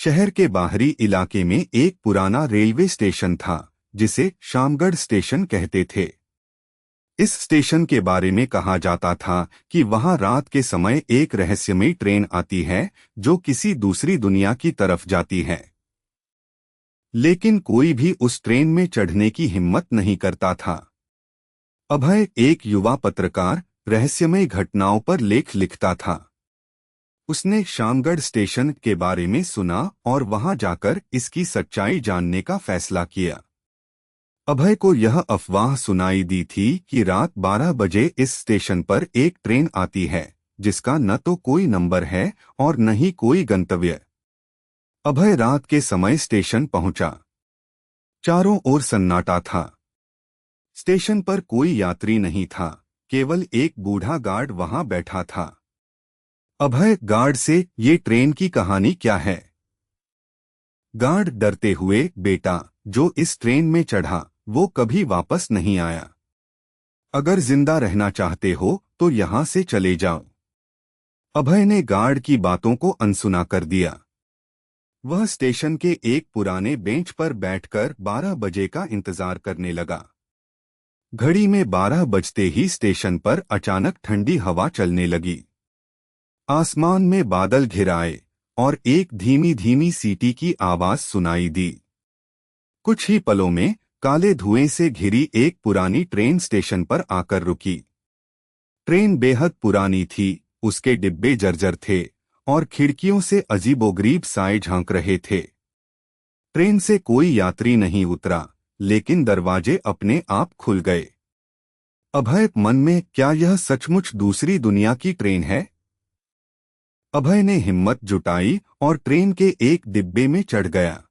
शहर के बाहरी इलाके में एक पुराना रेलवे स्टेशन था जिसे शामगढ़ स्टेशन कहते थे। इस स्टेशन के बारे में कहा जाता था कि वहां रात के समय एक रहस्यमयी ट्रेन आती है जो किसी दूसरी दुनिया की तरफ जाती है। लेकिन कोई भी उस ट्रेन में चढ़ने की हिम्मत नहीं करता था। अभय एक युवा पत्रकार रहस्यमय घटनाओं पर लेख लिखता था। उसने शामगढ़ स्टेशन के बारे में सुना और वहां जाकर इसकी सच्चाई जानने का फैसला किया। अभय को यह अफवाह सुनाई दी थी कि रात 12 बजे इस स्टेशन पर एक ट्रेन आती है जिसका न तो कोई नंबर है और न ही कोई गंतव्य। अभय रात के समय स्टेशन पहुंचा। चारों ओर सन्नाटा था। स्टेशन पर कोई यात्री नहीं था, केवल एक बूढ़ा गार्ड वहां बैठा था। अभय गार्ड से ये ट्रेन की कहानी क्या है? गार्ड डरते हुए, बेटा, जो इस ट्रेन में चढ़ा वो कभी वापस नहीं आया। अगर जिंदा रहना चाहते हो तो यहां से चले जाओ। अभय ने गार्ड की बातों को अनसुना कर दिया। वह स्टेशन के एक पुराने बेंच पर बैठकर 12 बजे का इंतजार करने लगा। घड़ी में 12 बजते ही स्टेशन पर अचानक ठंडी हवा चलने लगी। आसमान में बादल घिर आए और एक धीमी धीमी सीटी की आवाज सुनाई दी। कुछ ही पलों में काले धुएं से घिरी एक पुरानी ट्रेन स्टेशन पर आकर रुकी। ट्रेन बेहद पुरानी थी, उसके डिब्बे जर्जर थे और खिड़कियों से अजीबोगरीब साए झांक रहे थे। ट्रेन से कोई यात्री नहीं उतरा, लेकिन दरवाजे अपने आप खुल गए। अभय मन में, क्या यह सचमुच दूसरी दुनिया की ट्रेन है? अभय ने हिम्मत जुटाई और ट्रेन के एक डिब्बे में चढ़ गया।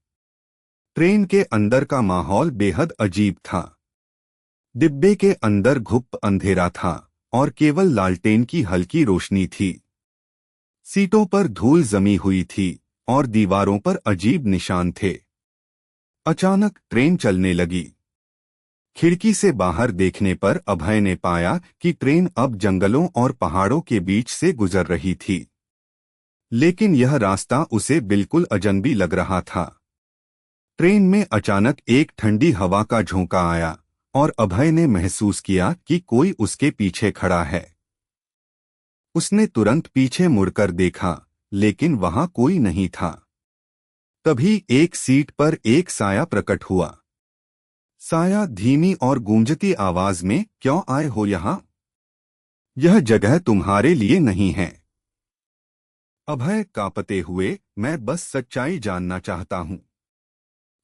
ट्रेन के अंदर का माहौल बेहद अजीब था। डिब्बे के अंदर घुप अंधेरा था और केवल लालटेन की हल्की रोशनी थी। सीटों पर धूल जमी हुई थी और दीवारों पर अजीब निशान थे। अचानक ट्रेन चलने लगी। खिड़की से बाहर देखने पर अभय ने पाया कि ट्रेन अब जंगलों और पहाड़ों के बीच से गुजर रही थी। लेकिन यह रास्ता उसे बिल्कुल अजनबी लग रहा था। ट्रेन में अचानक एक ठंडी हवा का झोंका आया और अभय ने महसूस किया कि कोई उसके पीछे खड़ा है। उसने तुरंत पीछे मुड़कर देखा, लेकिन वहां कोई नहीं था। तभी एक सीट पर एक साया प्रकट हुआ। साया धीमी और गूंजती आवाज में, क्यों आए हो यहां? यह जगह तुम्हारे लिए नहीं है। अभय कांपते हुए, मैं बस सच्चाई जानना चाहता हूं।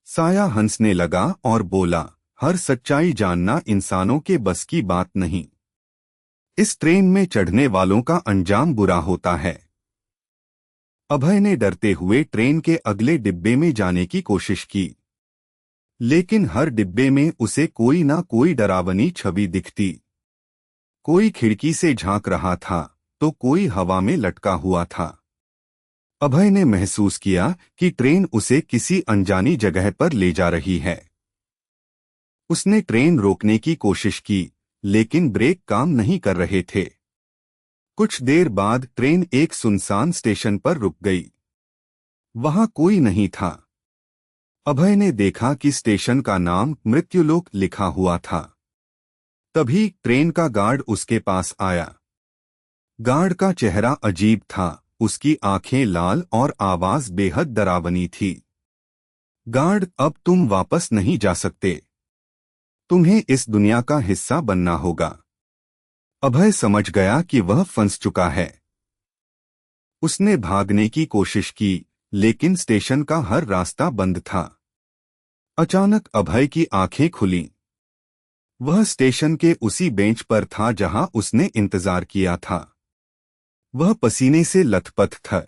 साया हंसने लगा और बोला, हर सच्चाई जानना इंसानों के बस की बात नहीं। इस ट्रेन में चढ़ने वालों का अंजाम बुरा होता है। अभय ने डरते हुए ट्रेन के अगले डिब्बे में जाने की कोशिश की, लेकिन हर डिब्बे में उसे कोई ना कोई डरावनी छवि दिखती। कोई खिड़की से झांक रहा था तो कोई हवा में लटका हुआ था। अभय ने महसूस किया कि ट्रेन उसे किसी अनजानी जगह पर ले जा रही है। उसने ट्रेन रोकने की कोशिश की, लेकिन ब्रेक काम नहीं कर रहे थे। कुछ देर बाद ट्रेन एक सुनसान स्टेशन पर रुक गई। वहां कोई नहीं था। अभय ने देखा कि स्टेशन का नाम मृत्युलोक लिखा हुआ था। तभी ट्रेन का गार्ड उसके पास आया। गार्ड का चेहरा अजीब था, उसकी आंखें लाल और आवाज बेहद डरावनी थी। गार्ड, अब तुम वापस नहीं जा सकते। तुम्हें इस दुनिया का हिस्सा बनना होगा। अभय समझ गया कि वह फंस चुका है। उसने भागने की कोशिश की, लेकिन स्टेशन का हर रास्ता बंद था। अचानक अभय की आंखें खुलीं। वह स्टेशन के उसी बेंच पर था जहां उसने इंतजार किया था। वह पसीने से लथपथ था।